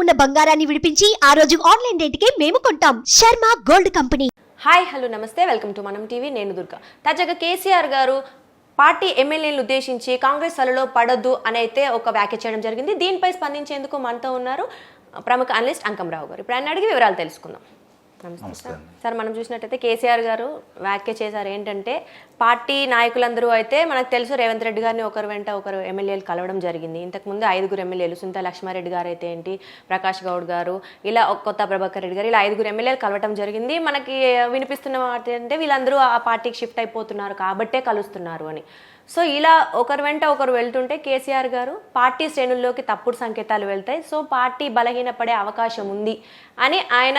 ఉన్న బంగారాన్ని విడిపించి ఆ రోజు ఆన్లైన్ రేటుకే మేము కొంటాం. Sharma gold company. Hi hello నమస్తే, వెల్కమ్ టు మనం టీవీ. నేను దుర్గా. తాజాగా కేసీఆర్ గారు పార్టీ ఎమ్మెల్యేలను ఉద్దేశించి కాంగ్రెస్ అలలో పడొద్దు అని అయితే ఒక వ్యాఖ్య చేయడం జరిగింది. దీనిపై స్పందించేందుకు మనతో ఉన్నారు ప్రముఖ అనలిస్ట్ అంకంరావు గారు. ఇప్పుడు ఆయన అడిగి వివరాలు తెలుసుకుందాం. నమస్తే సార్. మనం చూసినట్టయితే కేసీఆర్ గారు వ్యాఖ్య చేశారు ఏంటంటే, పార్టీ నాయకులందరూ అయితే మనకు తెలుసు రేవంత్ రెడ్డి గారిని ఒకరు వెంట ఒకరు ఎమ్మెల్యేలు కలవడం జరిగింది. ఇంతకుముందు 5 ఎమ్మెల్యేలు, సుంతా లక్ష్మారెడ్డి గారు అయితే ఏంటి, ప్రకాష్ గౌడ్ గారు, ఇలా కొత్త ప్రభాకర్ రెడ్డి గారు, ఇలా 5 ఎమ్మెల్యేలు కలవడం జరిగింది. మనకి వినిపిస్తున్న మాట అంటే వీళ్ళందరూ ఆ పార్టీకి షిఫ్ట్ అయిపోతున్నారు కాబట్టే కలుస్తున్నారు అని. సో ఇలా ఒకరు వెంట ఒకరు వెళ్తుంటే కేసీఆర్ గారు పార్టీ శ్రేణుల్లోకి తప్పుడు సంకేతాలు వెళ్తాయి, సో పార్టీ బలహీనపడే అవకాశం ఉంది అని ఆయన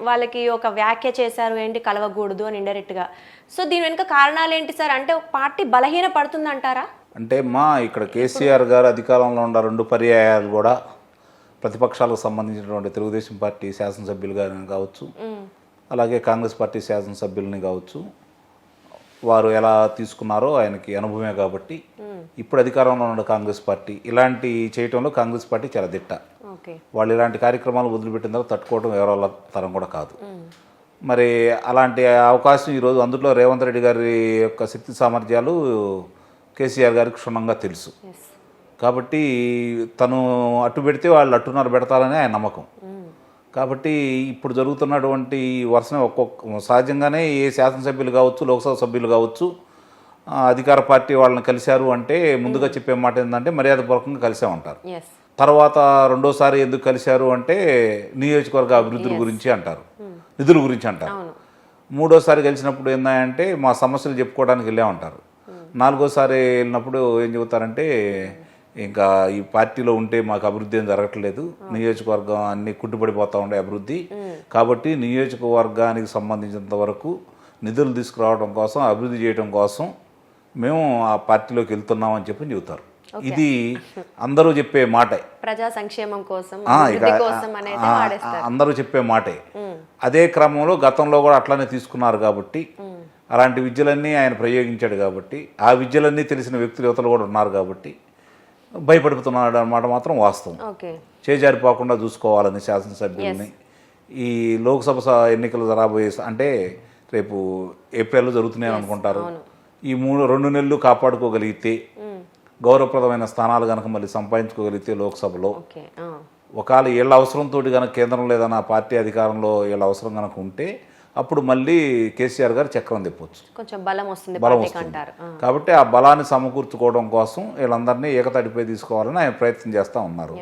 వాళ్ళకి ఒక వ్యాఖ్య చేశారు. ఏంటి, కలవకూడదు అని ఇండైరెక్ట్గా. సో దీని వెనుక కారణాలు ఏంటి సార్? అంటే ఒక పార్టీ బలహీన పడుతుంది అంటారా? అంటే ఇక్కడ కేసీఆర్ గారు అధికారంలో ఉన్న 2 పర్యాయాలు కూడా ప్రతిపక్షాలకు సంబంధించినటువంటి తెలుగుదేశం పార్టీ శాసనసభ్యులు గారిని కావచ్చు, అలాగే కాంగ్రెస్ పార్టీ శాసనసభ్యులని కావచ్చు, వారు ఎలా తీసుకున్నారో ఆయనకి అనుభవమే కాబట్టి ఇప్పుడు అధికారంలో ఉన్న కాంగ్రెస్ పార్టీ ఇలాంటి చేయటంలో కాంగ్రెస్ పార్టీ చాలా దిట్ట. వాళ్ళు ఇలాంటి కార్యక్రమాలు వదిలిపెట్టిన తర్వాత తట్టుకోవడం ఎవరో తరం కూడా కాదు. మరి అలాంటి అవకాశం ఈరోజు అందులో రేవంత్ రెడ్డి గారి యొక్క శక్తి సామర్థ్యాలు కేసీఆర్ గారికి క్షుణ్ణంగా తెలుసు కాబట్టి తను అట్టు పెడితే వాళ్ళు అట్టున్నర పెడతారని ఆయన నమ్మకం. కాబట్టి ఇప్పుడు జరుగుతున్నటువంటి వర్షం సహజంగానే ఏ శాసనసభ్యులు కావచ్చు, లోక్సభ సభ్యులు కావచ్చు, అధికార పార్టీ వాళ్ళని కలిశారు అంటే ముందుగా చెప్పే మాట ఏంటంటే మర్యాదపూర్వకంగా కలిసామంటారు. తర్వాత రెండోసారి ఎందుకు కలిశారు అంటే నియోజకవర్గ అభివృద్ధుల గురించి అంటారు, నిధుల గురించి అంటారు. మూడోసారి కలిసినప్పుడు ఏంటంటే మా సమస్యలు చెప్పుకోవడానికి వెళ్ళామంటారు. నాలుగోసారి వెళ్ళినప్పుడు ఏం చెబుతారంటే ఇంకా ఈ పార్టీలో ఉంటే మాకు అభివృద్ధి ఏం జరగట్లేదు, నియోజకవర్గం అన్నీ కుట్టుపడిపోతూ ఉండే అభివృద్ధి, కాబట్టి నియోజకవర్గానికి సంబంధించినంత వరకు నిధులు తీసుకురావడం కోసం, అభివృద్ధి చేయడం కోసం మేము ఆ పార్టీలోకి వెళ్తున్నామని చెప్పి చెబుతారు. ఇది అందరూ చెప్పే మాటే, ప్రజా సంక్షేమం కోసం అందరూ చెప్పే మాటే. అదే క్రమంలో గతంలో కూడా అట్లానే తీసుకున్నారు కాబట్టి, అలాంటి విద్యలన్నీ ఆయన ప్రయోగించాడు కాబట్టి, ఆ విద్యలన్నీ తెలిసిన వ్యక్తులు యువతలు కూడా ఉన్నారు కాబట్టి భయపడుతున్నాడు అన్నమాట మాత్రం వాస్తవం. చేజారిపోకుండా చూసుకోవాలని శాసనసభ్యుల్ని ఈ లోక్సభ ఎన్నికలు రాబోయే అంటే రేపు ఏప్రిల్లో జరుగుతున్నాయని అనుకుంటారు. ఈ 2 నెలలు కాపాడుకోగలిగితే, గౌరవప్రదమైన స్థానాలు కనుక మళ్ళీ సంపాదించుకోగలిగితే లోక్సభలో, ఒకవేళ వీళ్ళ అవసరంతో కనుక కేంద్రం లేదన్న పార్టీ అధికారంలో వీళ్ళ అవసరం కనుక ఉంటే అప్పుడు మళ్ళీ కేసీఆర్ గారు చక్రం తిప్పొచ్చు, కొంచెం బలం వస్తుంది. కాబట్టి ఆ బలాన్ని సమకూర్చుకోవడం కోసం వీళ్ళందరినీ ఏకతాటిపై తీసుకోవాలని ఆయన ప్రయత్నం చేస్తూ ఉన్నారు.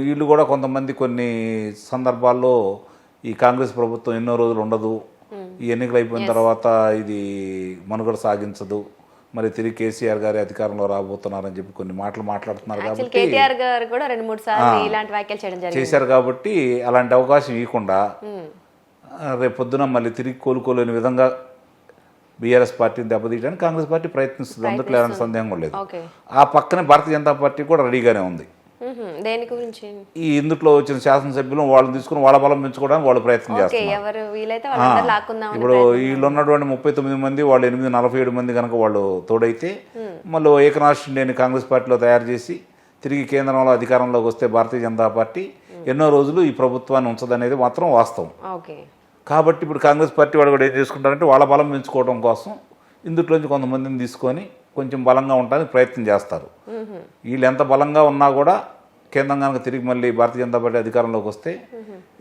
వీళ్ళు కూడా కొంతమంది కొన్ని సందర్భాల్లో ఈ కాంగ్రెస్ ప్రభుత్వం ఎన్నో రోజులు ఉండదు, ఈ ఎన్నికలు అయిపోయిన తర్వాత ఇది మనుగడ సాగించదు, మరి తిరిగి కేసీఆర్ గారి అధికారంలో రాబోతున్నారని చెప్పి కొన్ని మాటలు మాట్లాడుతున్నారు కాబట్టి చేశారు. కాబట్టి అలాంటి అవకాశం ఇవ్వకుండా రేపు పొద్దున మళ్ళీ తిరిగి కోలుకోలేని విధంగా బీఆర్ఎస్ పార్టీని దెబ్బతీయడానికి కాంగ్రెస్ పార్టీ ప్రయత్నిస్తుంది, అందులో ఎలాంటి సందేహం కూడా లేదు. ఆ పక్కనే భారతీయ జనతా పార్టీ కూడా రెడీగానే ఉంది. ఈ ఇందులో వచ్చిన శాసనసభ్యులు వాళ్ళని తీసుకుని వాళ్ళ బలం పెంచుకోవడానికి వాళ్ళు ప్రయత్నం చేస్తున్నారు. ఇప్పుడు వీళ్ళు ఉన్నటువంటి 39 మంది, వాళ్ళు 47 మంది కనుక వాళ్ళు తోడైతే మళ్ళీ ఏకనాథ్ కాంగ్రెస్ పార్టీలో తయారు చేసి తిరిగి కేంద్రంలో అధికారంలోకి వస్తే భారతీయ జనతా పార్టీ ఎన్నో రోజులు ఈ ప్రభుత్వాన్ని ఉంచదనేది మాత్రం వాస్తవం. కాబట్టి ఇప్పుడు కాంగ్రెస్ పార్టీ వాళ్ళు కూడా ఏం చేసుకుంటారంటే వాళ్ళ బలం పెంచుకోవడం కోసం ఇందులోంచి కొంతమందిని తీసుకొని కొంచెం బలంగా ఉండడానికి ప్రయత్నం చేస్తారు. వీళ్ళు ఎంత బలంగా ఉన్నా కూడా కేంద్రం కనుక తిరిగి మళ్ళీ భారతీయ జనతా పార్టీ అధికారంలోకి వస్తే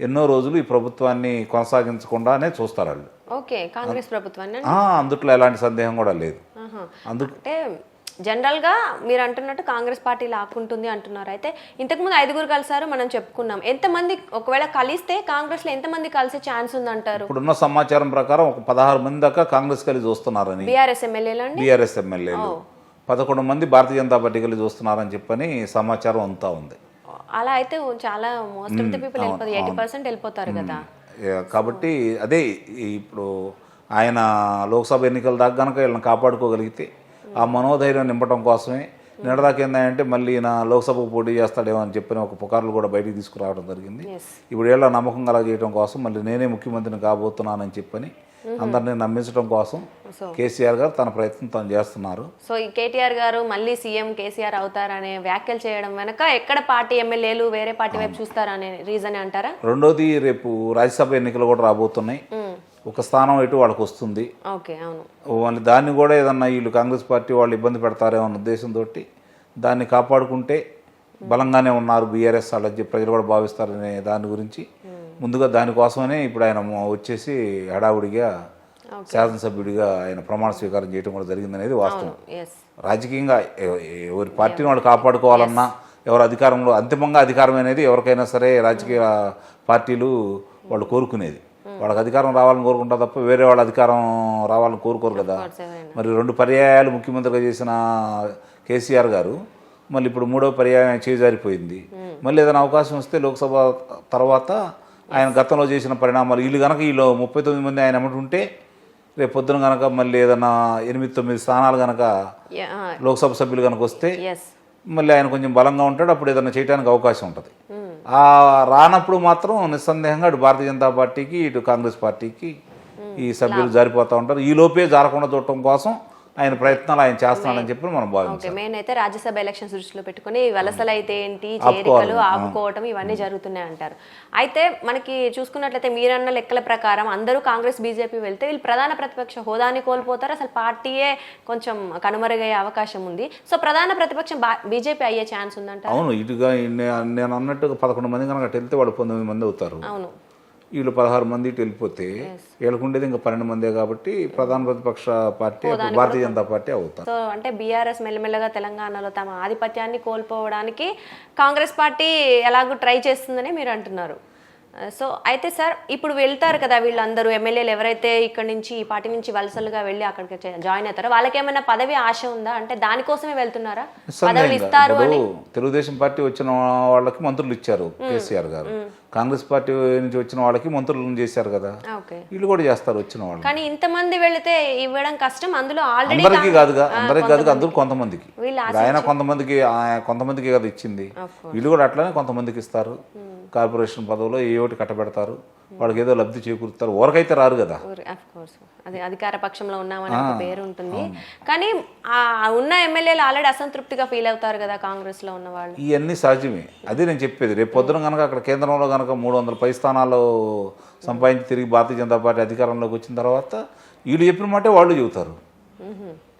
ఎన్నో రోజులు ఈ ప్రభుత్వాన్ని కొనసాగించకుండానే చూస్తారు వాళ్ళు. అందుట్లో ఎలాంటి సందేహం కూడా లేదు. అందుకే జనరల్గా మీరు అంటున్నట్టు కాంగ్రెస్ పార్టీ లాక్కుంటుంది అంటున్నారు. అయితే ఇంతకుముందు 5 కలిసారు, మనం చెప్పుకున్నాం. ఎంతమంది ఒకవేళ కలిస్తే కాంగ్రెస్లో ఎంతమంది కలిసే ఛాన్స్ ఉందంటారు? ఇప్పుడున్న సమాచారం ప్రకారం ఒక 16 మంది దాకా కాంగ్రెస్ కలిసి చూస్తున్నారని, బీఆర్ఎస్ ఎమ్మెల్యేలు 11 మంది భారతీయ జనతా పార్టీ కలిసి చూస్తున్నారని చెప్పని సమాచారం అంతా ఉంది. అలా అయితే చాలా మోస్ట్ ఆఫ్ ది పీపుల్ 80% వెళ్ళిపోతారు కదా. కాబట్టి అదే ఇప్పుడు ఆయన లోక్సభ ఎన్నికల దాకా కనుక వీళ్ళని కాపాడుకోగలిగితే ఆ మనోధైర్యం నింపడం కోసమే నిన్నదాకా ఏంటంటే మళ్ళీ నా లోక్సభకు పోటీ చేస్తాడేమో అని చెప్పిన ఒక పుకార్లు కూడా బయటికి తీసుకురావడం జరిగింది. ఇప్పుడు ఏళ్ళ నమ్మకం కలగజేయడం కోసం మళ్ళీ నేనే ముఖ్యమంత్రిని కాబోతున్నానని చెప్పని అందరినీ నమ్మించడం కోసం సో కేసీఆర్ గారు తన ప్రయత్నం తను చేస్తున్నారు. సో ఈ కేటీఆర్ గారు మళ్ళీ సీఎం కేసీఆర్ అవుతారనే వ్యాఖ్యలు చేయడం వెనక ఎక్కడ పార్టీ ఎమ్మెల్యేలు వేరే పార్టీ వైపు చూస్తారనే రీజన్ అంటారా? రెండోది, రేపు రాజ్యసభ ఎన్నికలు కూడా రాబోతున్నాయి. ఒక స్థానం ఇటు వాళ్ళకి వస్తుంది. ఓకే, అవును. వాళ్ళు దాన్ని కూడా ఏదన్నా వీళ్ళు కాంగ్రెస్ పార్టీ వాళ్ళు ఇబ్బంది పెడతారేమో అన్న ఉద్దేశంతో దాన్ని కాపాడుకుంటే బలంగానే ఉన్నారు బీఆర్ఎస్ వాళ్ళని చెప్పి ప్రజలు కూడా భావిస్తారనే దాని గురించి ముందుగా దానికోసమనే ఇప్పుడు ఆయన వచ్చేసి హడావుడిగా శాసనసభ్యుడిగా ఆయన ప్రమాణ స్వీకారం చేయడం కూడా జరిగిందనేది వాస్తవం. రాజకీయంగా ఎవరి పార్టీని వాళ్ళు కాపాడుకోవాలన్నా, ఎవరు అధికారంలో అంతిమంగా అధికారం అనేది ఎవరికైనా సరే రాజకీయ పార్టీలు వాళ్ళు కోరుకునేది. వాళ్ళకి అధికారం రావాలని కోరుకుంటారు తప్ప వేరే వాళ్ళ అధికారం రావాలని కోరుకోరు కదా. మరి 2 పర్యాయాలు ముఖ్యమంత్రిగా చేసిన కేసీఆర్ గారు మళ్ళీ ఇప్పుడు 3వ పర్యాయం చేజారిపోయింది. మళ్ళీ ఏదైనా అవకాశం వస్తే లోక్సభ తర్వాత ఆయన గతంలో చేసిన పరిణామాలు వీళ్ళు కనుక వీళ్ళు 39 మంది ఆయన ఎమ్మటి ఉంటే రేపు పొద్దున కనుక మళ్ళీ ఏదైనా 8-9 స్థానాలు కనుక లోక్సభ సభ్యులు కనుక వస్తే మళ్ళీ ఆయన కొంచెం బలంగా ఉంటాడు. అప్పుడు ఏదైనా చేయడానికి అవకాశం ఉంటుంది. రానప్పుడు మాత్రం నిస్సందేహంగా ఇటు భారతీయ జనతా పార్టీకి ఇటు కాంగ్రెస్ పార్టీకి ఈ సభ్యులు జారిపోతూ ఉంటారు. ఈ లోపే జారకుండా చూడటం కోసం ఆయన ప్రయత్నాలు ఆయన చేస్తున్నాడని చెప్పి మనం భావించాం. మెయిన్ అయితే రాజ్యసభ ఎలక్షన్స్ దృష్టిలో పెట్టుకుని వలసలు అయితే ఏంటి, చేరికలు ఆపుకోవటం ఇవన్నీ జరుగుతున్నాయి అంటారు. అయితే మనకి చూసుకున్నట్లయితే మీరన్న లెక్కల ప్రకారం అందరూ కాంగ్రెస్ బీజేపీ వెళ్తే వీళ్ళు ప్రధాన ప్రతిపక్ష హోదాని కోల్పోతారు. అసలు పార్టీయే కొంచెం కనుమరుగయ్యే అవకాశం ఉంది. సో ప్రధాన ప్రతిపక్షం బీజేపీ అయ్యే ఛాన్స్ ఉందంట. అవును, ఇటుగా నేను అన్నట్టుగా 11 మంది కనుక వెళ్తే వాళ్ళు 19 మంది అవుతారు. అవును, వీళ్ళు 16 మంది ఇటు వెళ్ళిపోతే వీళ్ళకు ఉండేది ఇంకా 12 మందే కాబట్టి ప్రధాన ప్రతిపక్ష పార్టీ భారతీయ జనతా పార్టీ అవుతారు. సో అంటే బీఆర్ఎస్ మెల్లమెల్లగా తెలంగాణలో తమ ఆధిపత్యాన్ని కోల్పోవడానికి కాంగ్రెస్ పార్టీ ఎలాగో ట్రై చేస్తుందని మీరు అంటున్నారు. సో అయితే సార్ ఇప్పుడు వెళ్తారు కదా వీళ్ళందరూ ఎమ్మెల్యేలు ఎవరైతే ఇక్కడ నుంచి ఈ పార్టీ నుంచి వలసలుగా వెళ్ళి అక్కడికి జాయిన్ అవుతారో వాళ్ళకి ఏమైనా పదవి ఆశ ఉందా? అంటే దానికోసమే వెళ్తున్నారా? పదవులు ఇస్తారు అని తెలుగుదేశం పార్టీ వచ్చిన వాళ్ళకి మంత్రులు ఇచ్చారు కేసీఆర్ గారు. కాంగ్రెస్ పార్టీ నుంచి వచ్చిన వాళ్ళకి మంత్రులను చేశారు కదా, వీళ్ళు కూడా చేస్తారు వచ్చిన వాళ్ళు. కానీ ఇంతమంది వెళితే ఇవ్వడం కష్టం. అందులో అందరికీ కాదుగా, అందరూ కొంతమందికి. ఆయన కొంతమందికి కదా ఇచ్చింది. వీళ్ళు కూడా అట్లానే కొంతమందికి ఇస్తారు. కార్పొరేషన్ పదవులో ఏ ఒకటి కట్టబెడతారు, వాళ్ళకి ఏదో లబ్ధి చేకూరుతారు. ఊరకైతే రారు కదా. అది అధికార పక్షంలో ఉన్నామని ఒక పేరు ఉంటుంది. కానీ ఉన్న ఎమ్మెల్యేలు ఆల్రెడీ అసంతృప్తిగా ఫీల్ అవుతారు కదా కాంగ్రెస్ లో ఉన్న వాళ్ళు. ఇవన్నీ సహజమే. అదే నేను చెప్పేది. రేపు పొద్దున కనుక అక్కడ కేంద్రంలో కనుక 300 పై స్థానాలు సంపాదించి తిరిగి భారతీయ జనతా పార్టీ అధికారంలోకి వచ్చిన తర్వాత వీళ్ళు చెప్పిన మాటే వాళ్ళు చెబుతారు.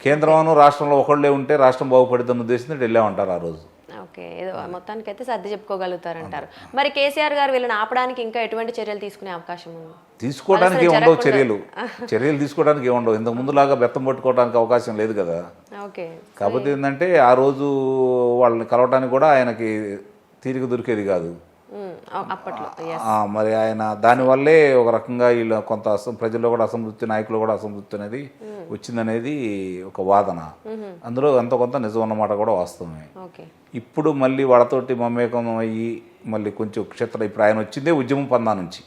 కేంద్రం రాష్ట్రంలో ఒకళ్ళే ఉంటే రాష్ట్రం బాగుపడుతున్న ఉద్దేశంతో వెళ్ళామంటారు ఆ రోజు. ఓకే, ఏదో మొత్తానికి అయితే సర్ది చెప్పుకోగలుగుతారంటారు. మరి కేసీఆర్ గారు వీళ్ళని ఆపడానికి ఇంకా ఎటువంటి చర్యలు తీసుకునే అవకాశం ఉంది? తీసుకోవడానికి ఏముండవు చర్యలు తీసుకోవడానికి ఏముండవు. ఇంతకు ముందులాగా బెత్తం పట్టుకోవడానికి అవకాశం లేదు కదా. ఓకే, కాకపోతే ఏంటంటే ఆ రోజు వాళ్ళని కలవడానికి కూడా ఆయనకి తీరిక దొరికేది కాదు అప్పట్లో. మరి ఆయన దానివల్లే ఒక రకంగా వీళ్ళు కొంత ప్రజల్లో కూడా అసంతృప్తి, నాయకులు కూడా అసంతృప్తి అనేది వచ్చిందనేది ఒక వాదన. అందులో ఎంతో కొంత నిజం అన్నమాట కూడా వాస్తవమే. ఇప్పుడు మళ్ళీ వాళ్ళతోటి మమేకం అయ్యి మళ్ళీ కొంచెం ఇప్పుడు ఆయన వచ్చిందే ఉద్యమం పందా నుంచి.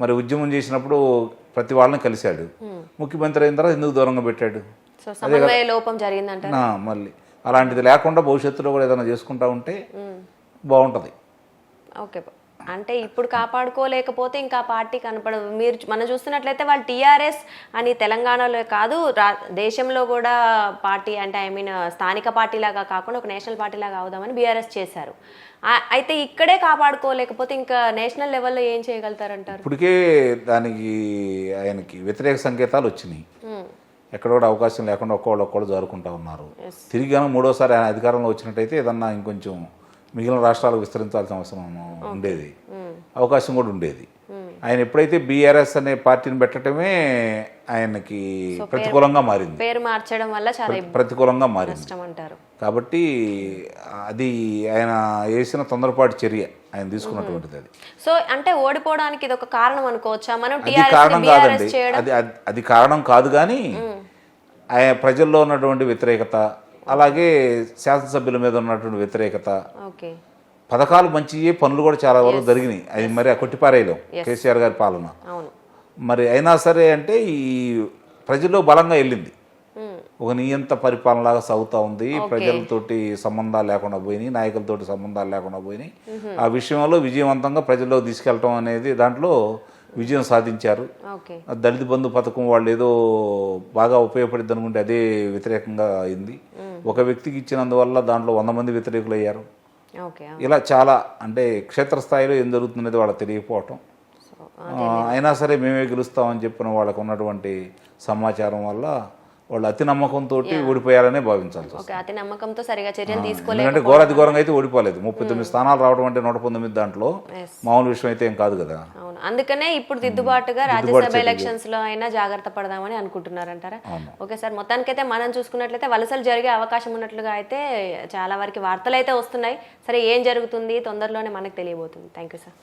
మరి ఉద్యమం చేసినప్పుడు ప్రతి వాళ్ళని కలిశాడు. ముఖ్యమంత్రి అయిన తర్వాత ఎందుకు దూరంగా పెట్టాడు? మళ్ళీ అలాంటిది లేకుండా భవిష్యత్తులో కూడా ఏదైనా చేసుకుంటా ఉంటే బాగుంటుంది. ఓకే, అంటే ఇప్పుడు కాపాడుకోలేకపోతే ఇంకా పార్టీ కనపడదు. మనం చూస్తున్నట్లయితే వాళ్ళు టీఆర్ఎస్ అని తెలంగాణలో కాదు దేశంలో కూడా పార్టీ అంటే స్థానిక పార్టీలాగా కాకుండా ఒక నేషనల్ పార్టీలాగా అవుదామని బీఆర్ఎస్ చేశారు. అయితే ఇక్కడే కాపాడుకోలేకపోతే ఇంకా నేషనల్ లెవెల్లో ఏం చేయగలుగుతారంటారు? ఇప్పటికే దానికి ఆయనకి వ్యతిరేక సంకేతాలు వచ్చినాయి. ఎక్కడ కూడా అవకాశం లేకుండా ఒక్కళ్ళు జారుకుంటా ఉన్నారు. తిరిగి కనుక 3వసారి ఆయన అధికారంలో వచ్చినట్టయితే ఏదన్నా ఇంకొంచెం మిగిలిన రాష్ట్రాలకు విస్తరించాల్సిన అవసరం ఉండేది, అవకాశం కూడా ఉండేది. ఆయన ఎప్పుడైతే బీఆర్ఎస్ అనే పార్టీని పెట్టడమే ఆయనకి ప్రతికూలంగా మారింది. పేరు మార్చడం వల్ల చాలా ప్రతికూలంగా మారింది. కాబట్టి అది ఆయన వేసిన తొందరపాటు చర్య ఆయన తీసుకున్నటువంటిది. అది సో అంటే ఓడిపోవడానికి ఇది ఒక కారణం అనుకోవచ్చా మనం? అది కారణం కాదండి, అది కారణం కాదు. కానీ ఆయన ప్రజల్లో ఉన్నటువంటి వ్యతిరేకత, అలాగే శాసనసభ్యుల మీద ఉన్నటువంటి వ్యతిరేకత, పథకాలు మంచియే, పనులు కూడా చాలా వరకు జరిగినాయి. అది మరి కొట్టిపారేయలేం కేసీఆర్ గారి పాలన. మరి అయినా సరే అంటే ఈ ప్రజల్లో బలంగా వెళ్ళింది. ఒక నియంత పరిపాలనలాగా సాగుతూ ఉంది. ప్రజలతోటి సంబంధాలు లేకుండా పోయినాయి, నాయకులతోటి సంబంధాలు లేకుండా పోయినాయి. ఆ విషయంలో విజయవంతంగా ప్రజల్లో తీసుకెళ్ళటం అనేది దాంట్లో విజయం సాధించారు. ఓకే. ఆ దళిత బంధు పథకం వాళ్ళు ఏదో బాగా ఉపయోగపడింది అనుకుంటే అదే వ్యతిరేకంగా అయింది. ఒక వ్యక్తికి ఇచ్చినందువల్ల దాంట్లో 100 మంది వ్యతిరేకులు అయ్యారు. ఓకే. ఇలా చాలా అంటే క్షేత్రస్థాయిలో ఏం జరుగుతున్నది వాళ్ళకి తెలియకపోవటం, అయినా సరే మేమే గెలుస్తామని చెప్పిన వాళ్ళకు ఉన్నటువంటి సమాచారం వల్ల వాళ్ళు అతి నమ్మకంతో ఓడిపోయారనే భావించాల్సి వస్తుంది. ఓకే, అతి నమ్మకంతో సరిగా చర్యలు తీసుకోలేదు. ఎందుకంటే ఘోరాతి ఘోరంగా అయితే ఓడిపోలేదు. 39 స్థానాలు రావడం అంటే 119 దాంట్లో మామూలు విషయం అయితే ఏం కాదు కదా. అవును, అందుకనే ఇప్పుడు దిద్దుబాటుగా రాజ్యసభ ఎలక్షన్స్ లో అయినా జాగ్రత్త పడదామని అనుకుంటున్నారంటారా? ఓకే సార్, మొత్తానికైతే మనం చూసుకున్నట్లయితే వలసలు జరిగే అవకాశం ఉన్నట్లుగా అయితే చాలా వరకు వార్తలు అయితే వస్తున్నాయి. సరే, ఏం జరుగుతుంది తొందరలోనే మనకు తెలియబోతుంది. Thank you sir.